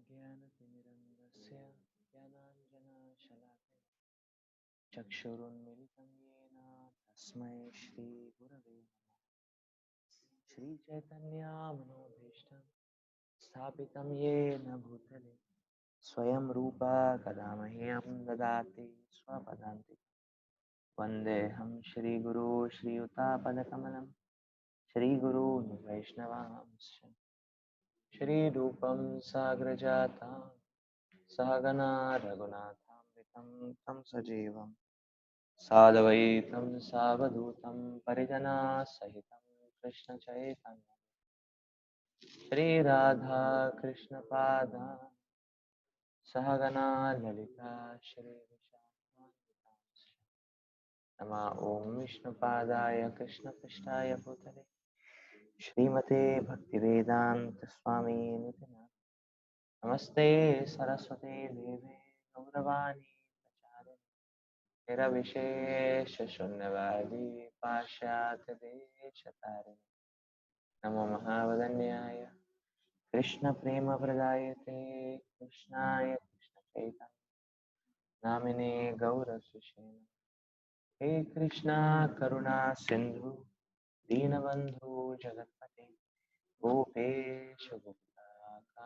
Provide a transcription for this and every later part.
ज्ञानतिमिरन्दस्य ज्ञानाञ्जनशलाकया चक्षुरुन्मिलितं येन तस्मै श्रीगुरवे नमः। श्रीचैतन्यमनोभीष्टं स्थापितं येन भूतले स्वयं रूपा कदा मह्यं ददाति स्वपदान्तिकं। वन्देऽहं श्रीगुरो श्रीयुतापदकमलं श्रीगुरून् वैष्णवांश्च श्रीरूपं साग्रजातं सहगना रघुनाथामृतं तं सजीवं साद्वैतं सावधूतं परिजनासहितं कृष्णचैतन्यं श्रीराधा कृष्णपादान् सहगना ललिता श्रीविशाखान्वितांश्च नमः ॐ विष्णुपादाय कृष्णपृष्ठाय भूतले श्रीमते भक्तिवेदान्तस्वामिनिति नमस्ते सरस्वते देवे गौरवाणी प्रचारिणे निरविशेषशून्यवादी पाश्चात्यदेशतारिणे नमो महावदन्याय कृष्णप्रेमप्रदायते कृष्णाय कृष्णचैतन्य नामिने गौरसुषेण हे कृष्णा करुणा सिन्धु दीनबन्धु जगत्पते गोपेश गोपिकान्त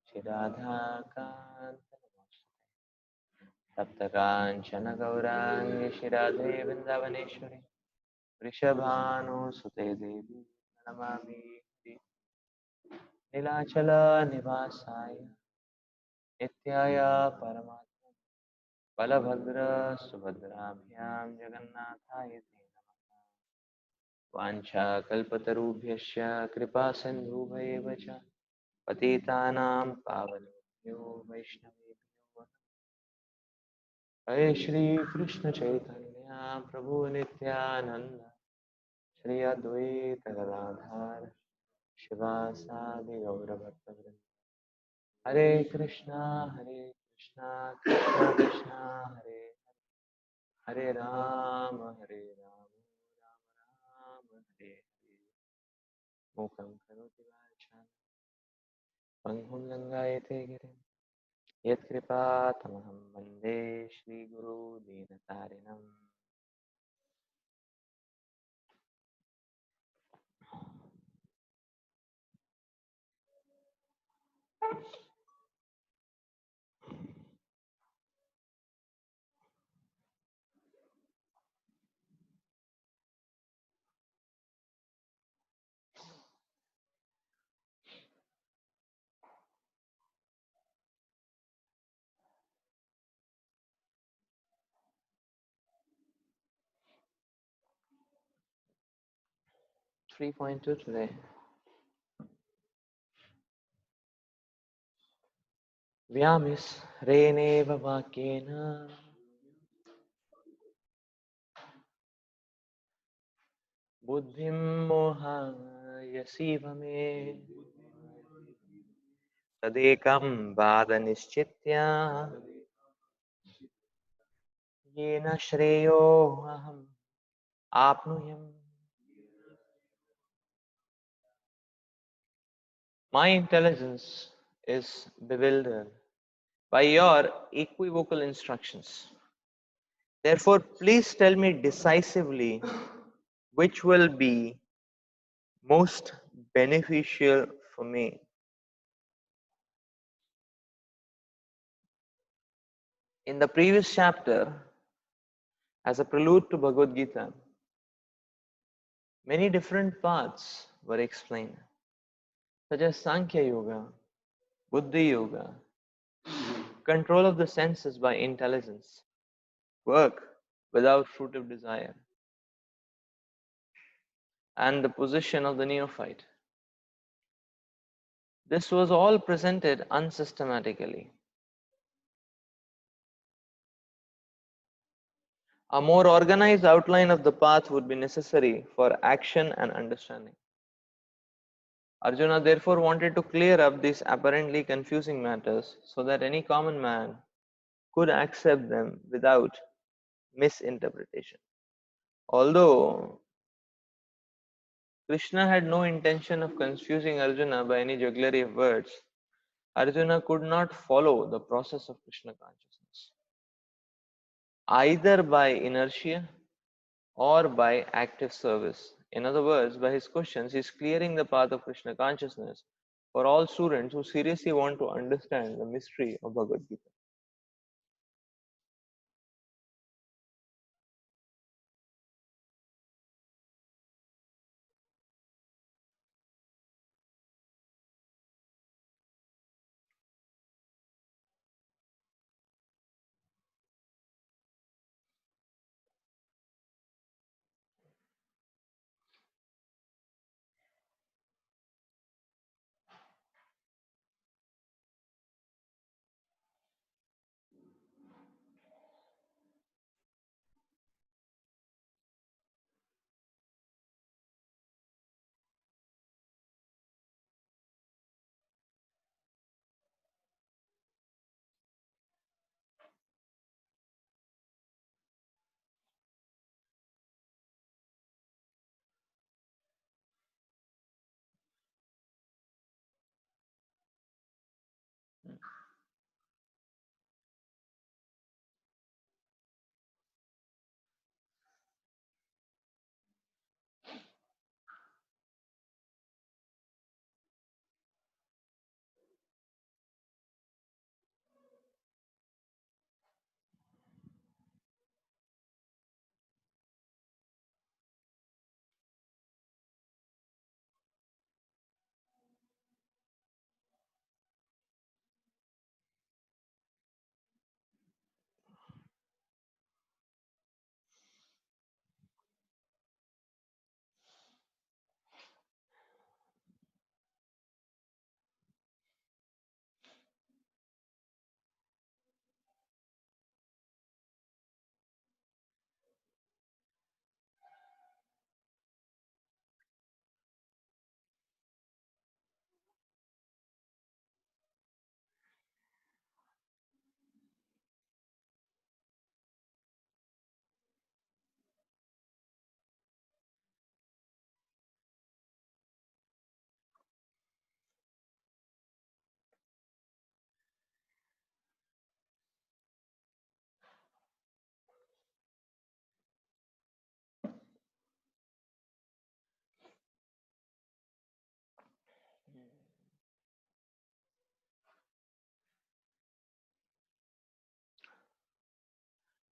श्रीराधाकान्त नमोस्तुते सप्तकाञ्चन गौराङ्गी श्रीराधे वृन्दावनेश्वरी वृषभानुसुते देवी नमामि नीलाचल निवासाय नित्याय परमात्मने बलभद्र सुभद्राभ्यां जगन्नाथाय ते नमः। वाञ्छाकल्पतरुभ्यश्च कृपा सिन्धुभैव च पतितानां पावनेभ्यो वैष्णवेभ्यो हरे श्री कृष्ण चैतन्य प्रभु नित्यानंद श्री अद्वैत गदाधर शिवासादि गौरभक्तवृंद हरे कृष्णा कृष्णा कृष्णा हरे हरे राम राम राम हरे हरे मूकं करोति वाचालं पंगुं लङ्घयते गिरिं यत्कृपातमहं वन्दे श्रीगुरो दीनतारिणम्। 3.2 today. Vyamis reneva vakyena buddhim mohayasiva me tadekam vada nischitya yena shreyo aham apnuyam. My intelligence is bewildered by your equivocal instructions. Therefore, please tell me decisively which will be most beneficial for me. In the previous chapter, as a prelude to Bhagavad Gita, many different paths were explained, such as Sankhya Yoga, Buddhi Yoga, control of the senses by intelligence, work without fruitive desire, and the position of the neophyte. This was all presented unsystematically. A more organized outline of the path would be necessary for action and understanding. Arjuna therefore wanted to clear up these apparently confusing matters so that any common man could accept them without misinterpretation. Although Krishna had no intention of confusing Arjuna by any jugglery of words, Arjuna could not follow the process of Krishna consciousness, either by inertia or by active service. In other words, by his questions, he is clearing the path of Krishna consciousness for all students who seriously want to understand the mystery of Bhagavad Gita.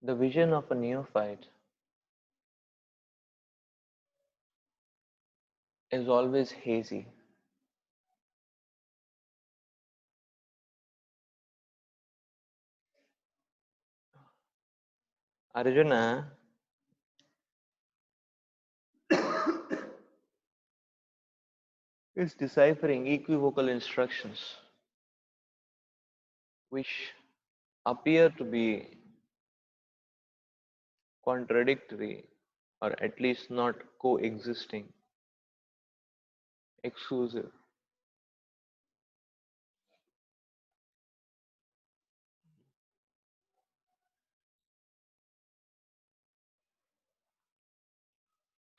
The vision of a neophyte is always hazy. Arjuna is deciphering equivocal instructions which appear to be contradictory or at least not coexisting, exclusive.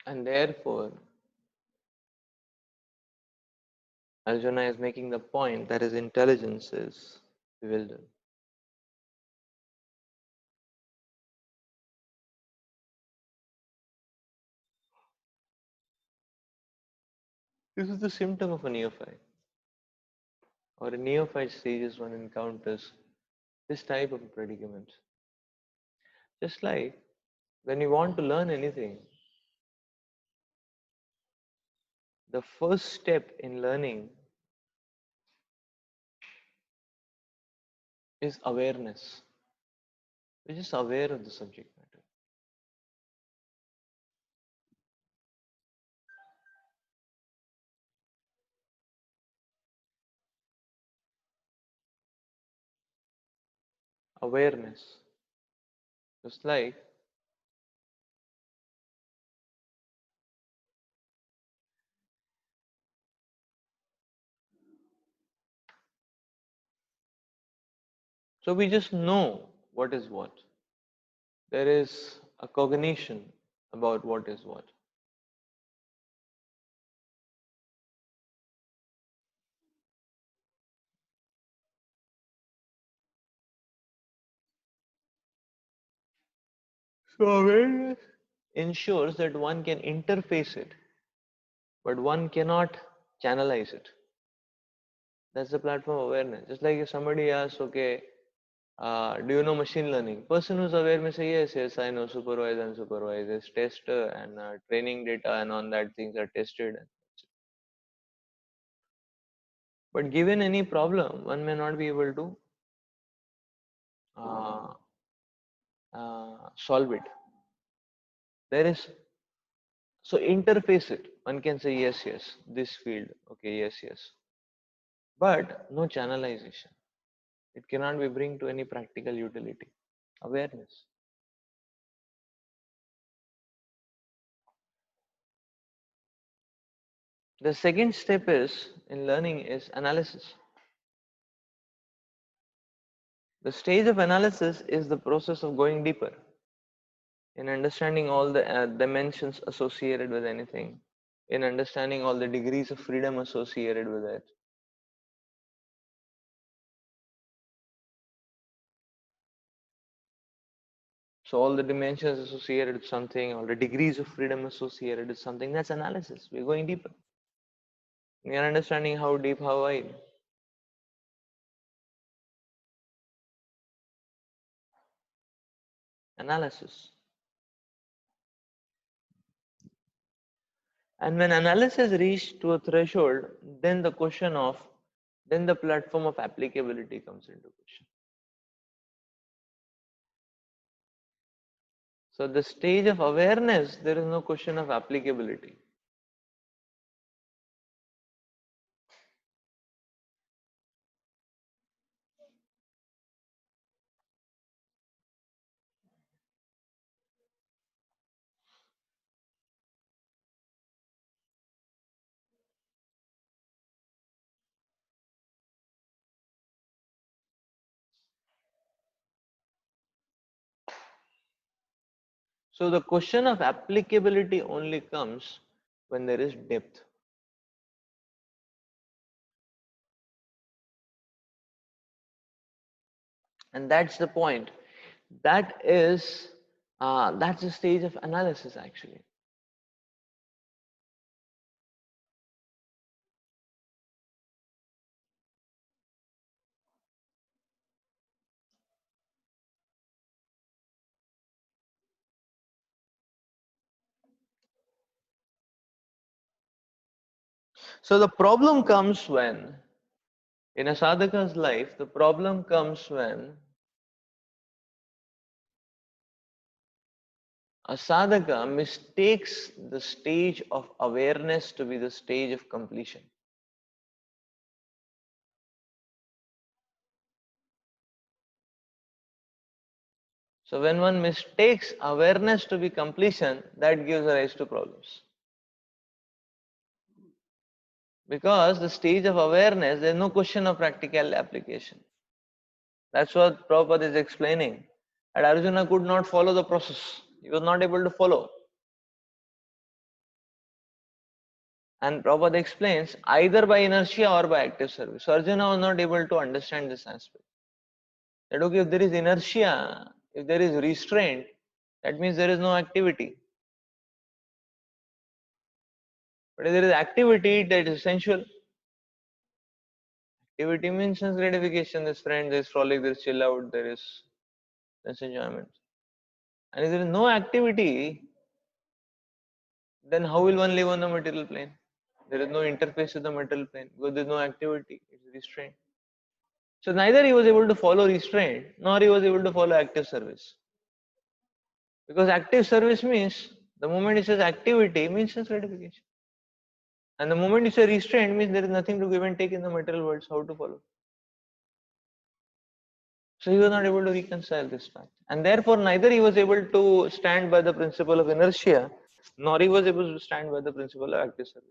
And therefore, Arjuna is making the point that his intelligence is bewildered. This is the symptom of a neophyte, or a neophyte stages one encounters this type of a predicament. Just like when you want to learn anything, the first step in learning is awareness. We're just aware of the subject matter. Awareness. Just like so we just know what is what. There is a cognition about what is what. So awareness ensures that one can interface it, but one cannot channelize it. That's the platform awareness. Just like if somebody asks, okay, do you know machine learning? Person who's aware may say, yes, yes, I know, supervise and supervise. It's test and training data and on that things are tested. But given any problem, one may not be able to uh, solve it. There is, so interface it. One can say, yes, yes, this field, okay, yes, yes. But no channelization. It cannot be bring to any practical utility. Awareness. The second step is in learning is analysis. The stage of analysis is the process of going deeper in understanding all the dimensions associated with anything, in understanding all the degrees of freedom associated with it. So all the dimensions associated with something, all the degrees of freedom associated with something, that's analysis. We're going deeper. We are understanding how deep, how wide. Analysis. And when analysis reaches to a threshold, then then the platform of applicability comes into question. So the stage of awareness, there is no question of applicability. So the question of applicability only comes when there is depth. And that's the point. That's the stage of analysis actually. So the problem comes when, in a sadhaka's life, the problem comes when a sadhaka mistakes the stage of awareness to be the stage of completion. So when one mistakes awareness to be completion, that gives rise to problems. Because the stage of awareness, there is no question of practical application. That's what Prabhupada is explaining. And Arjuna could not follow the process. He was not able to follow. And Prabhupada explains either by inertia or by active service. So Arjuna was not able to understand this aspect. That okay, if there is inertia, if there is restraint, that means there is no activity. But if there is activity, that is essential. Activity means sense gratification. There's friends, there's frolic, there's chill out, there is sense enjoyment. And if there is no activity, then how will one live on the material plane? There is no interface with the material plane because there is no activity, it's restraint. So neither he was able to follow restraint nor he was able to follow active service. Because active service means the moment it says activity means sense gratification. And the moment you say restraint means there is nothing to give and take in the material world, so how to follow? So he was not able to reconcile this fact. And therefore neither he was able to stand by the principle of inertia, nor he was able to stand by the principle of active service.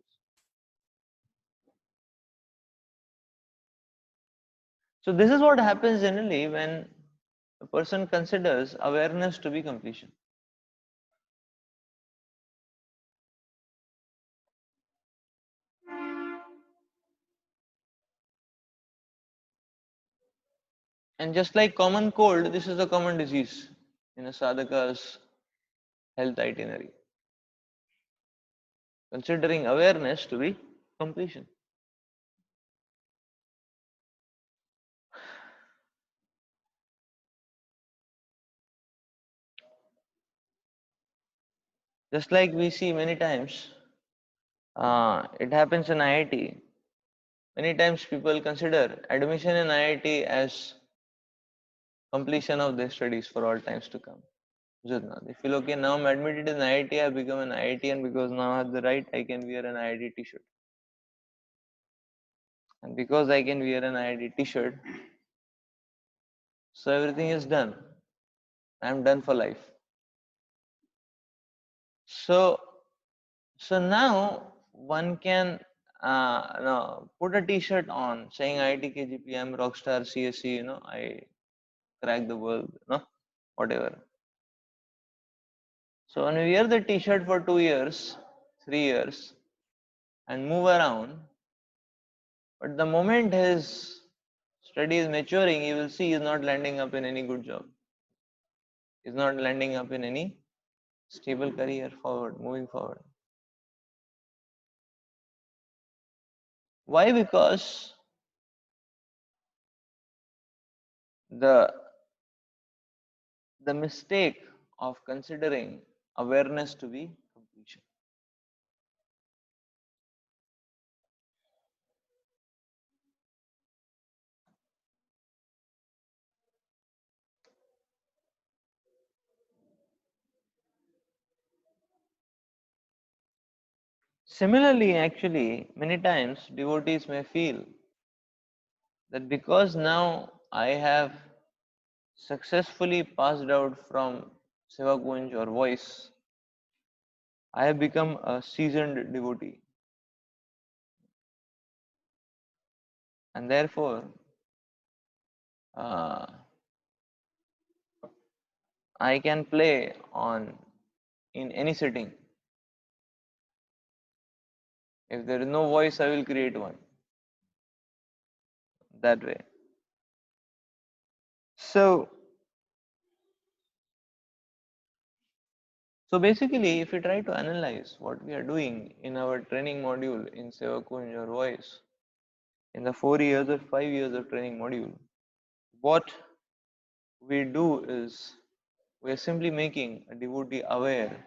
So this is what happens generally when a person considers awareness to be completion. And just like common cold, this is a common disease in a sadhaka's health itinerary, considering awareness to be completion. Just like we see many times, it happens in IIT. Many times people consider admission in IIT as completion of their studies for all times to come. They feel okay, now I'm admitted in IIT, I become an IITian because now I have the right, I can wear an IIT t-shirt. And because I can wear an IIT t-shirt, so everything is done. I'm done for life. So, so now one can no, put a t-shirt on saying IIT KGP, I'm rockstar CSC, I crack the world, whatever. So when we wear the t-shirt for 2 years, 3 years, and move around, but the moment his study is maturing, you will see he is not landing up in any good job. He is not landing up in any stable career forward, moving forward. Why? Because the mistake of considering awareness to be completion. Similarly, actually, many times devotees may feel that because now I have successfully passed out from Seva Kunj or voice, I have become a seasoned devotee. And therefore, uh, I can play on in any setting. If there is no voice, I will create one. That way. So basically, if we try to analyze what we are doing in our training module in Seva Kunj or voice, in the 4 years or 5 years of training module, what we do is we are simply making a devotee aware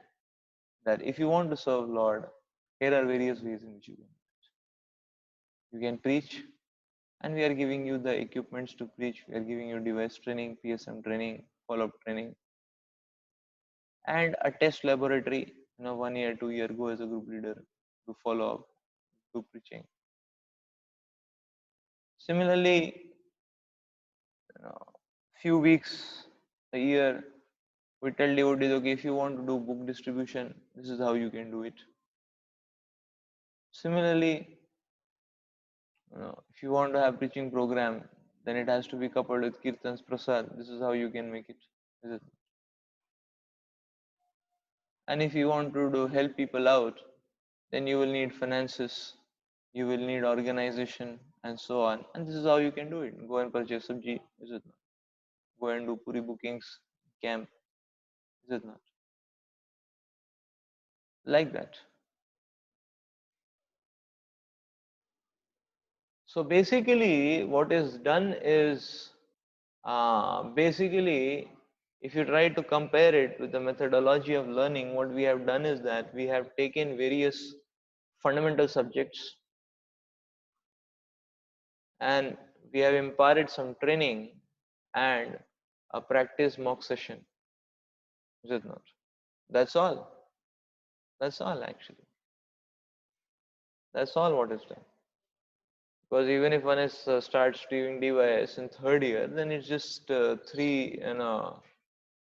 that if you want to serve Lord, here are various ways in which you can. You can preach, and we are giving you the equipments to preach. We are giving you device training, PSM training, follow-up training, and a test laboratory. 1 year, 2 year, go as a group leader, do follow-up, do preaching. Similarly, few weeks, a year, we tell devotees, okay, if you want to do book distribution, this is how you can do it. Similarly, if you want to have preaching program, then it has to be coupled with kirtans, prasad. This is how you can make it. And if you want to help people out, then you will need finances, you will need organization, and so on. And this is how you can do it. Go and purchase sabji, is it not? Go and do puri bookings, camp, is it not? Like that. So basically, what is done is basically, if you try to compare it with the methodology of learning, what we have done is that we have taken various fundamental subjects and we have imparted some training and a practice mock session. Is it not? That's all. That's all actually. That's all what is done. Because even if one is starts doing DYS in third year, then it's just three,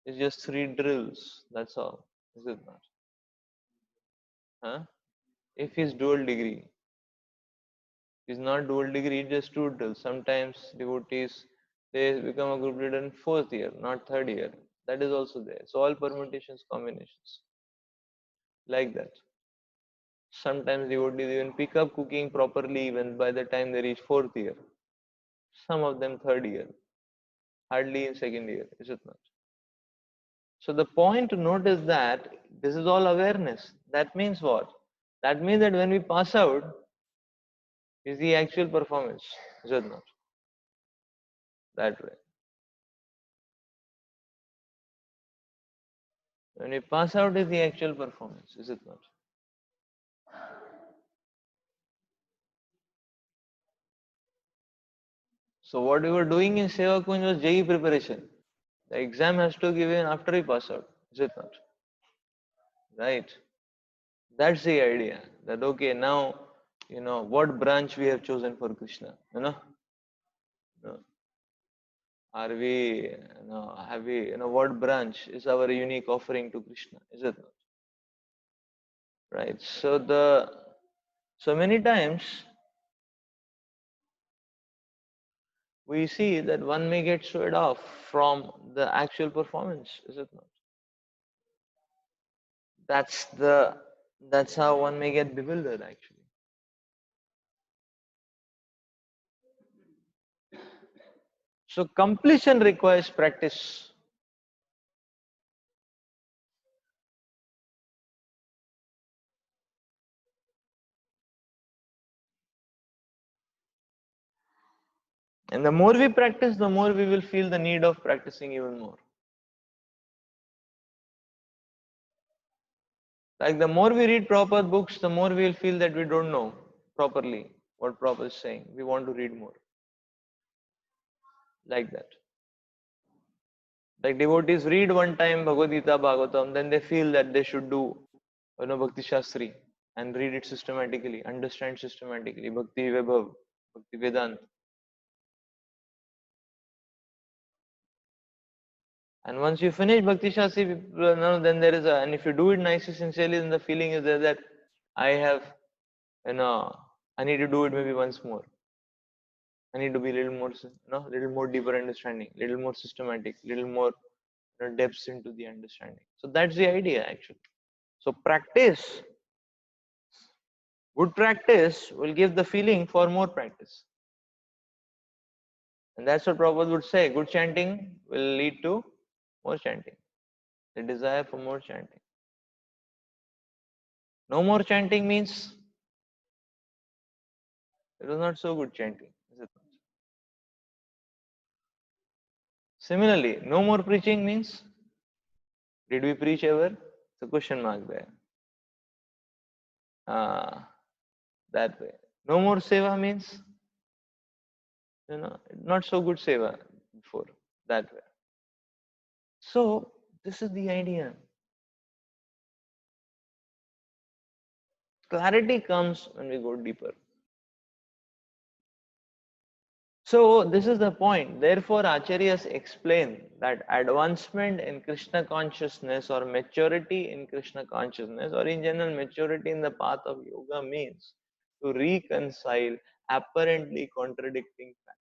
it's just 3 drills. That's all. Is it not? Huh? If he's dual degree, he's not dual degree, just 2 drills. Sometimes devotees they become a group leader in 4th year, not 3rd year. That is also there. So all permutations, combinations, like that. Sometimes devotees even pick up cooking properly even by the time they reach 4th year. Some of them 3rd year, hardly in 2nd year, is it not? So the point to note is that this is all awareness. That means what? That means that when we pass out is the actual performance, is it not? That way. When we pass out is the actual performance, is it not? So what we were doing in Seva Kunj was JEE preparation. The exam has to give in after we pass out, is it not? Right. That's the idea. That okay, now what branch we have chosen for Krishna. No. Are we have we what branch is our unique offering to Krishna? Is it not? Right. So many times we see that one may get swayed off from the actual performance, is it not? That's the that's how one may get bewildered actually. So completion requires practice. And the more we practice, the more we will feel the need of practicing even more. Like the more we read proper books, the more we will feel that we don't know properly what Prabhupada is saying. We want to read more. Like that. Like devotees read one time Bhagavad Gita, Bhagavatam, then they feel that they should do Bhakti Shastri and read it systematically, understand systematically, Bhakti Vibhav, Bhakti Vedant. And once you finish Bhakti Shastri, then there is and if you do it nicely, sincerely, then the feeling is there that I have, I need to do it maybe once more. I need to be a little more, little more deeper understanding, little more systematic, little more depths into the understanding. So that's the idea actually. So practice, good practice will give the feeling for more practice. And that's what Prabhupada would say. Good chanting will lead to more chanting. The desire for more chanting. No more chanting means it was not so good chanting, is it not? Similarly, no more preaching means did we preach ever? It's a question mark there. That way. No more seva means not so good seva before, that way. So this is the idea. Clarity comes when we go deeper. So this is the point. Therefore, Acharyas explain that advancement in Krishna consciousness or maturity in Krishna consciousness or in general maturity in the path of yoga means to reconcile apparently contradicting facts.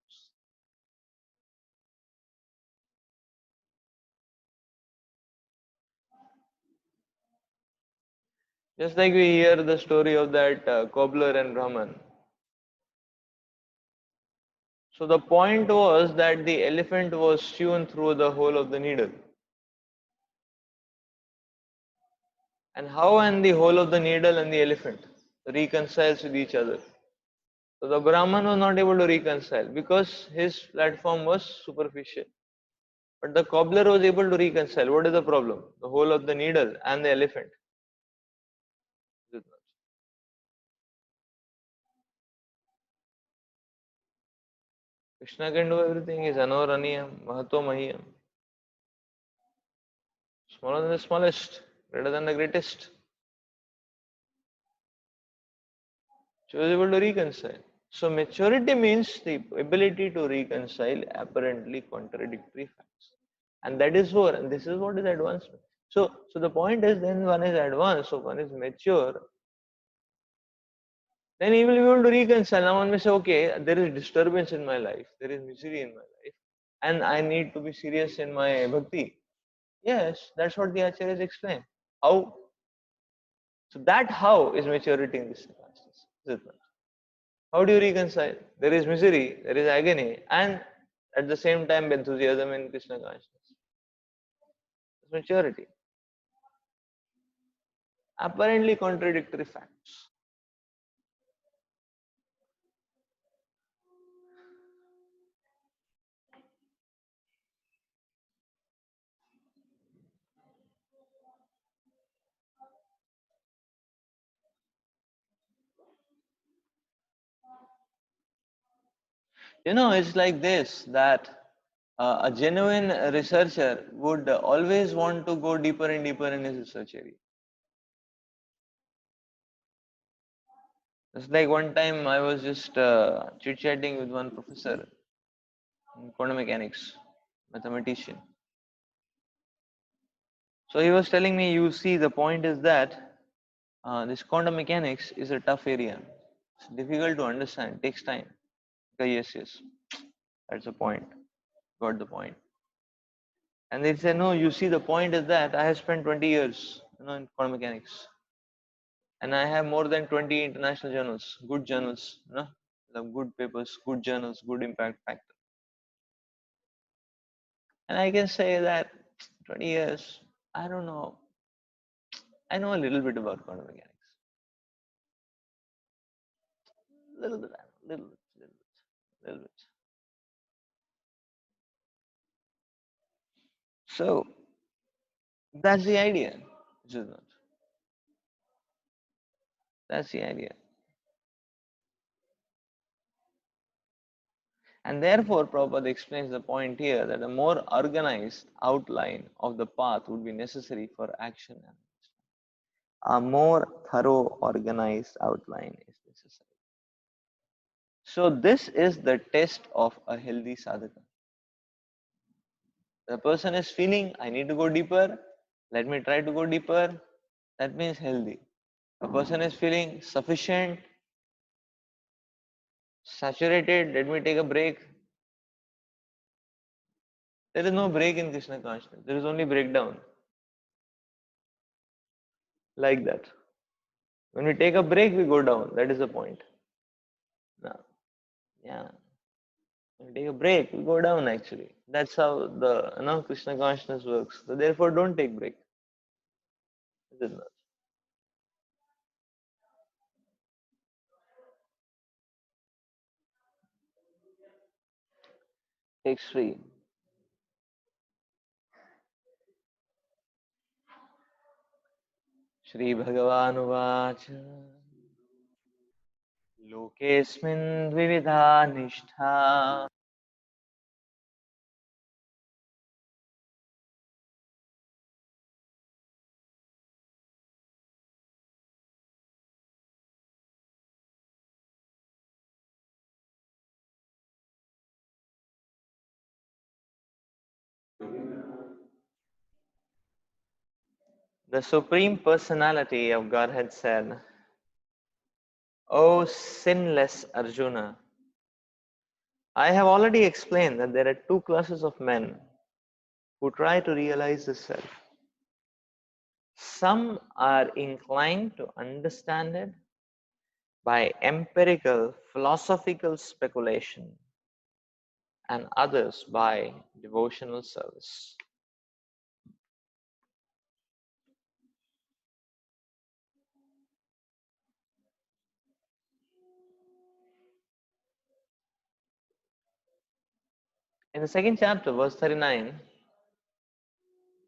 Just like we hear the story of that cobbler and Brahman. So the point was that the elephant was sewn through the hole of the needle. And how and the hole of the needle and the elephant reconciles with each other. So the Brahman was not able to reconcile because his platform was superficial. But the cobbler was able to reconcile. What is the problem? The hole of the needle and the elephant. Krishna can do everything. He is Anoraniyam, Mahato Mahiyam. Smaller than the smallest, greater than the greatest. She was able to reconcile. So maturity means the ability to reconcile apparently contradictory facts. And that is what, and this is what is advancement. So the point is then one is advanced, so one is mature, then he will be able to reconcile. Now one may say, okay, there is disturbance in my life, there is misery in my life, and I need to be serious in my bhakti. Yes, that's what the acharyas explain. How? So that how is maturity in this circumstance. How do you reconcile? There is misery, there is agony, and at the same time enthusiasm in Krishna consciousness. maturity. Apparently contradictory facts. It's like this, that a genuine researcher would always want to go deeper and deeper in his research area. It's like one time I was just chit-chatting with one professor in quantum mechanics, mathematician. So he was telling me, you see, the point is that this quantum mechanics is a tough area. It's difficult to understand, it takes time. Okay, yes, that's the point. Got the point. And they said, no, you see, the point is that I have spent 20 years, in quantum mechanics, and I have more than 20 international journals, good journals, the good papers, good journals, good impact factor. And I can say that 20 years, I don't know, I know a little bit about quantum mechanics, little bit, little bit, little bit, little bit. So that's the idea, is it not? That's the idea. And therefore, Prabhupada explains the point here that a more organized outline of the path would be necessary for action. A more thorough, organized outline is necessary. So, this is the test of a healthy sadhaka. The person is feeling, I need to go deeper, let me try to go deeper. That means healthy. A person is feeling sufficient, saturated, let me take a break. There is no break in Krishna consciousness, there is only breakdown. Like that. When we take a break, we go down. That is the point. No. Yeah. When we take a break, we go down actually. That's how the Krishna consciousness works. So therefore, don't take break. It is not. Takes free. Shri Bhagavan Uvacha Lokesmin Dvividha Nishtha. The Supreme Personality of Godhead said, O sinless Arjuna, I have already explained that there are two classes of men who try to realize the self. Some are inclined to understand it by empirical philosophical speculation, and others by devotional service. In the second chapter, verse 39,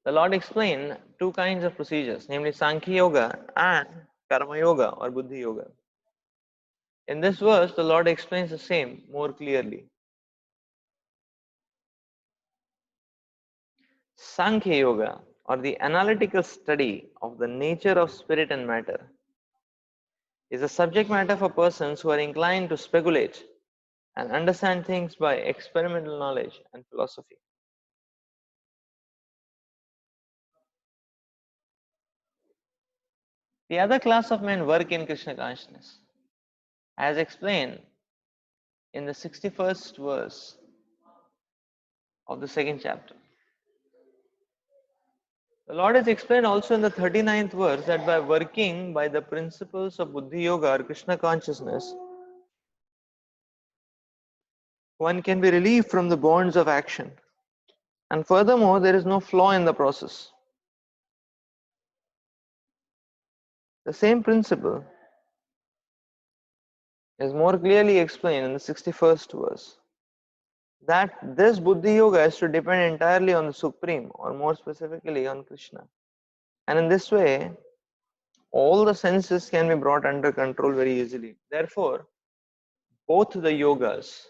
the Lord explained two kinds of procedures, namely Sankhya Yoga and Karma Yoga or Buddhi Yoga. In this verse, the Lord explains the same more clearly. Sankhya Yoga, or the analytical study of the nature of spirit and matter, is a subject matter for persons who are inclined to speculate and understand things by experimental knowledge and philosophy. The other class of men work in Krishna consciousness, as explained in the 61st verse of the second chapter. The Lord has explained also in the 39th verse that by working by the principles of Buddhi Yoga or Krishna consciousness, one can be relieved from the bonds of action. And furthermore, there is no flaw in the process. The same principle is more clearly explained in the 61st verse, that this Buddhi Yoga is to depend entirely on the Supreme, or more specifically on Krishna. And in this way, all the senses can be brought under control very easily. Therefore, both the yogas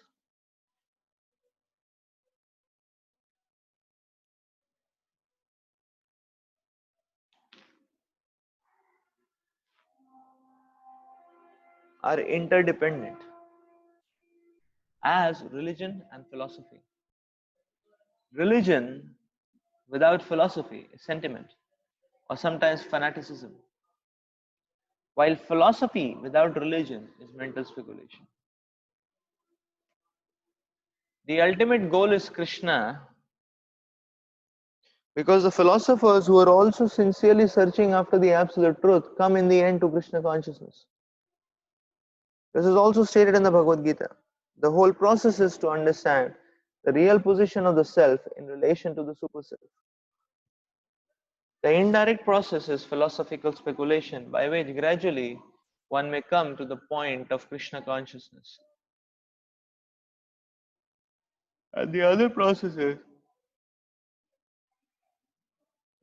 are interdependent, as religion and philosophy. Religion without philosophy is sentiment, or sometimes fanaticism, while philosophy without religion is mental speculation. The ultimate goal is Krishna, because the philosophers who are also sincerely searching after the absolute truth come in the end to Krishna consciousness. This is also stated in the Bhagavad Gita. The whole process is to understand the real position of the self in relation to the super self. The indirect process is philosophical speculation, by which gradually one may come to the point of Krishna consciousness. And the other process is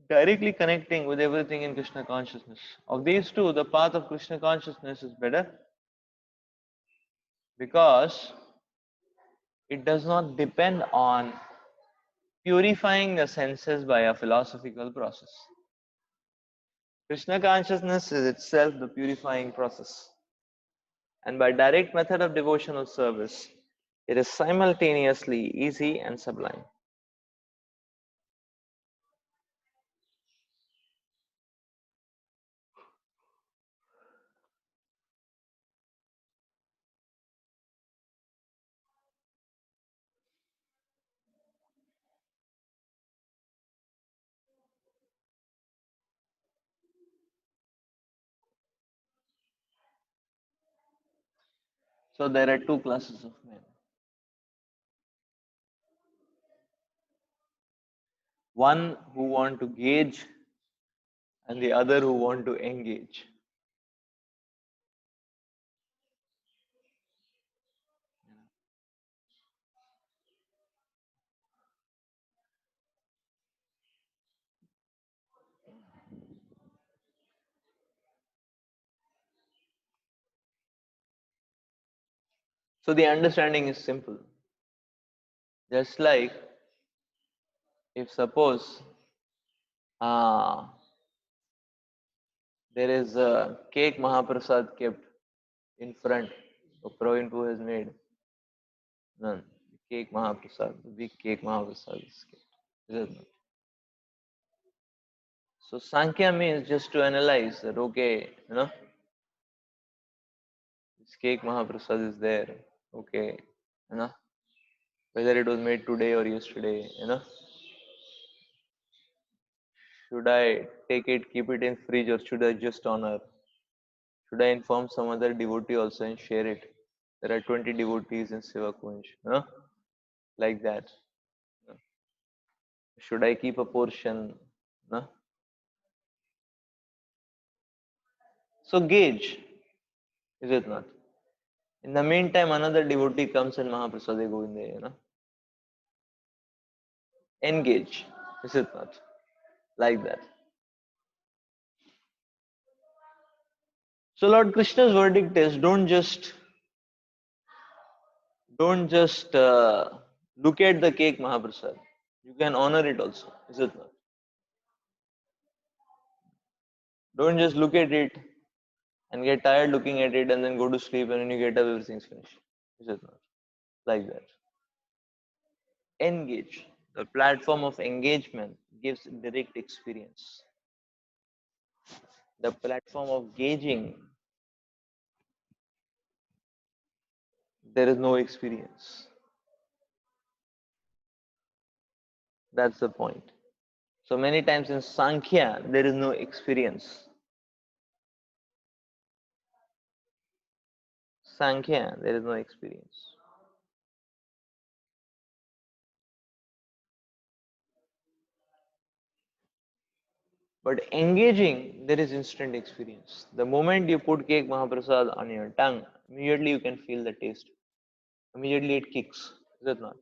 directly connecting with everything in Krishna consciousness. Of these two, the path of Krishna consciousness is better because it does not depend on purifying the senses by a philosophical process. Krishna consciousness is itself the purifying process. And by direct method of devotional service, it is simultaneously easy and sublime. So there are two classes of men. One who want to gauge and the other who want to engage. So the understanding is simple. Just like if suppose uh, there is a cake Mahaprasad kept in front, so Praveen who has made none. Cake Mahaprasad, the big cake Mahaprasad is kept. Is it not? So Sankhya means just to analyze that okay, this cake Mahaprasad is there, okay, whether it was made today or yesterday, should I take it, keep it in fridge, or should I just honor? Should I inform some other devotee also and share it? There are 20 devotees in Siva Kunj, like that. Should I keep a portion? No? So gauge, is it not? In the meantime, another devotee comes and Mahaprasade Govinde, engage, is it not? Like that. So Lord Krishna's verdict is don't just look at the cake Mahaprasad. You can honor it also, is it not? Don't just look at it and get tired looking at it and then go to sleep and when you get up everything's finished. Is it not? Like that. Engage. The platform of engagement gives direct experience. The platform of gauging, there is no experience. That's the point. So many times in Sankhya, there is no experience. Sankhya, there is no experience. But engaging, there is instant experience. The moment you put cake Mahaprasad on your tongue, immediately you can feel the taste. Immediately it kicks, is it not?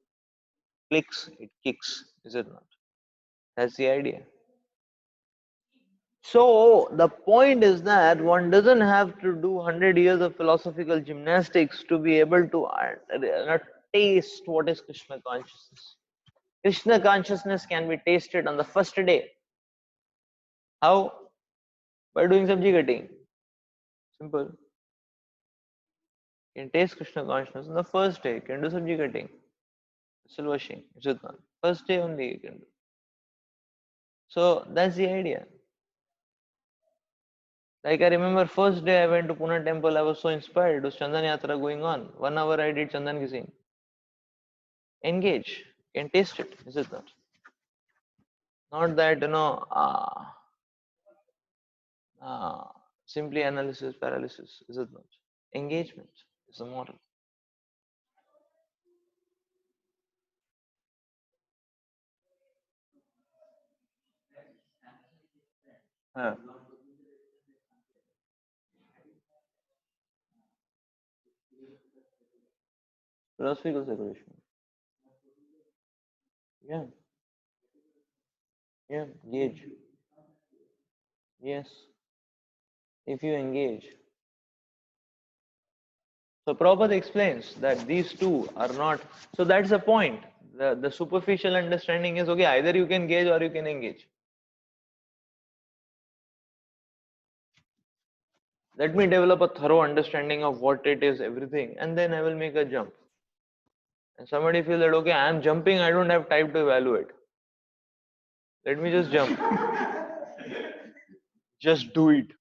Clicks, it kicks, is it not? That's the idea. So the point is that one doesn't have to do 100 years of philosophical gymnastics to be able to taste what is Krishna consciousness. Krishna consciousness can be tasted on the first day. How? By doing sabji cutting. Simple. You can taste Krishna consciousness on the first day. You can do sabji cutting. Still washing. Is it not? First day only you can do. So that's the idea. Like I remember first day I went to Pune temple, I was so inspired. It was Chandan Yatra going on. 1 hour I did Chandan Kissing. Engage. You can taste it. Is it not? Not that, uh, simply analysis, paralysis. Is it not? Engagement is the model. Yeah. Philosophical separation. Yeah. Yeah. Gauge. Yes. If you engage. So Prabhupada explains that these two are not. So that's the point. The superficial understanding is okay, either you can gauge or you can engage. Let me develop a thorough understanding of what it is, everything, and then I will make a jump. And somebody feels that, okay, I am jumping, I don't have time to evaluate. Let me just jump. Just do it.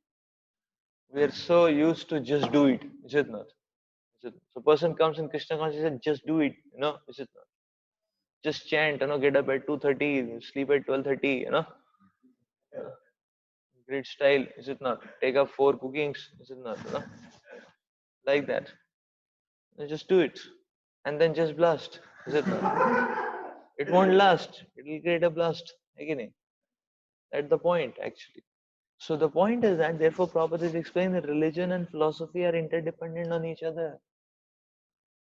We are so used to just do it, is it not? Is it? So person comes in Krishna consciousness, just do it, is it not? Just chant, get up at 2:30, sleep at 12:30, Great style, is it not? Take up 4 cookings, is it not? Like that. Just do it. And then just blast, is it not? It won't last. It will create a blast. Again, that's the point, actually. So the point is that, therefore, Prabhupada is explaining that religion and philosophy are interdependent on each other.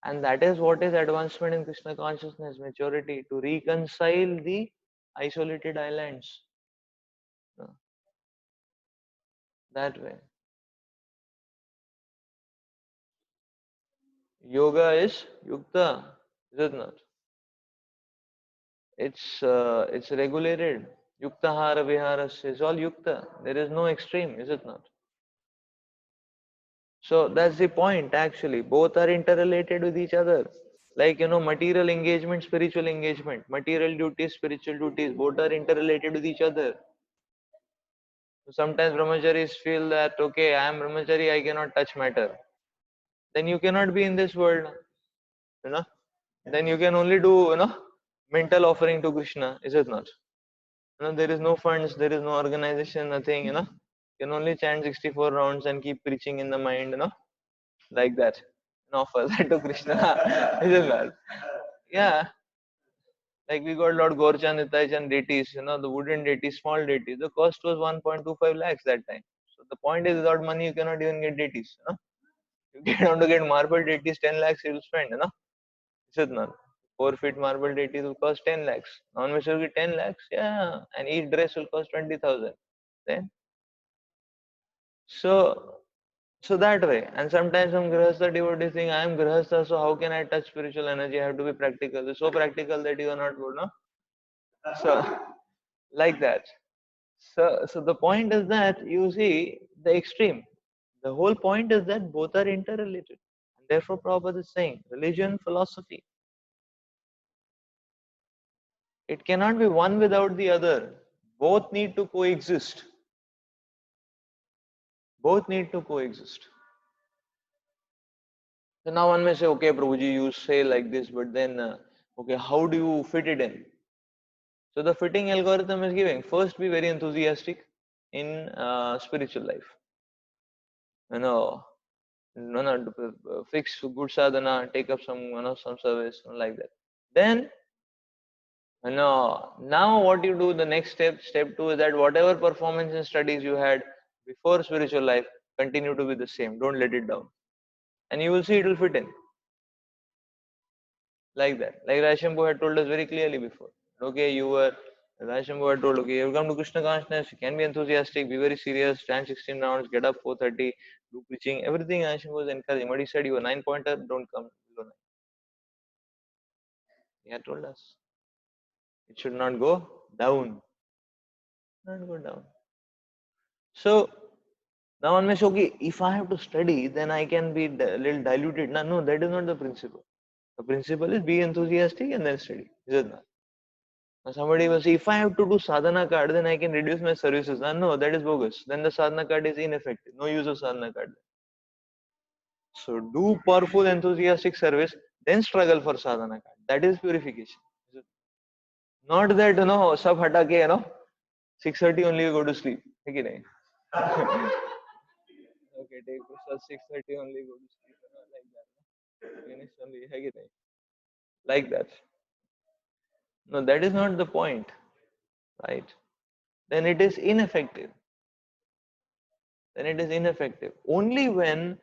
And that is what is advancement in Krishna consciousness, maturity, to reconcile the isolated islands. That way. Yoga is yukta, is it not? It's regulated. Yukta hara viharasya is all yukta. There is no extreme, is it not? So that's the point actually. Both are interrelated with each other. Like material engagement, spiritual engagement, material duties, spiritual duties, both are interrelated with each other. So sometimes brahmacharis feel that, okay, I am brahmachari, I cannot touch matter. Then you cannot be in this world, you know. Then you can only do, mental offering to Krishna, is it not? There is no funds, there is no organization, nothing, You can only chant 64 rounds and keep preaching in the mind, like that. And offer that to Krishna, is it not? Yeah. Like we got Lord Gorchan, Nitaijan deities, the wooden deities, small deities. The cost was 1.25 lakhs that time. So the point is, without money, you cannot even get deities. You get want to get marble deities, 10 lakhs you will spend, Is it not? 4 feet marble deities will cost 10 lakhs. Non-veg will get 10 lakhs, yeah. And each dress will cost 20,000. Then, so so that way. And sometimes some grahastha devotees think, I am grahastha, so how can I touch spiritual energy? I have to be practical. It's so practical that you are not good, no? So like that. So the point is that you see the extreme. The whole point is that both are interrelated. And therefore, Prabhupada is saying religion, philosophy. It cannot be one without the other. Both need to coexist. Both need to coexist. So now one may say, okay, Prabhuji, you say like this, but then, okay, how do you fit it in? So the fitting algorithm is giving. First, be very enthusiastic in spiritual life. Fix good sadhana, take up some, some service, like that. Then No, now what you do, the next step two is that whatever performance and studies you had before spiritual life, continue to be the same. Don't let it down. And you will see it will fit in. Like that. Like Rashambhu had told us very clearly before. Okay, Rashambhu had told, okay, you come to Krishna consciousness, you can be enthusiastic, be very serious, stand 16 rounds, get up 4:30, do preaching, everything Rashambhu was encouraging. But he said, you are 9 pointer, don't come below 9. He had told us. It should not go down. Not go down. So, now one may say, okay, if I have to study, then I can be a little diluted. No, that is not the principle. The principle is be enthusiastic and then study. Is it not? Now somebody will say, if I have to do sadhana card, then I can reduce my services. No, that is bogus. Then the sadhana card is ineffective. No use of sadhana card. So do powerful, enthusiastic service, then struggle for sadhana card. That is purification. Not that, sab hata ke, 6:30 only you go to sleep. है कि नहीं? Okay, take prasad 6:30 only go to sleep. Like that. Finish only, है कि नहीं? Like that. No, that is not the point, right? Then it is ineffective. Then it is ineffective. Only when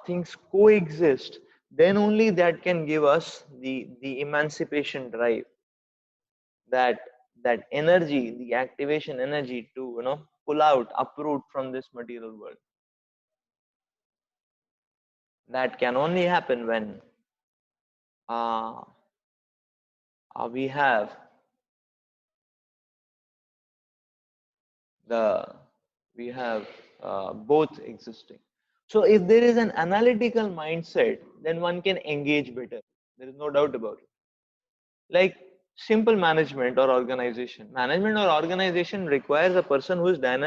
things coexist, then only that can give us the emancipation drive, that energy, the activation energy to pull out, uproot from this material world. That can only happen when uh, we have both existing. So if there is an analytical mindset, then one can engage better. There is no doubt about it. Like simple management or organization. Management or organization requires a person who is dynamic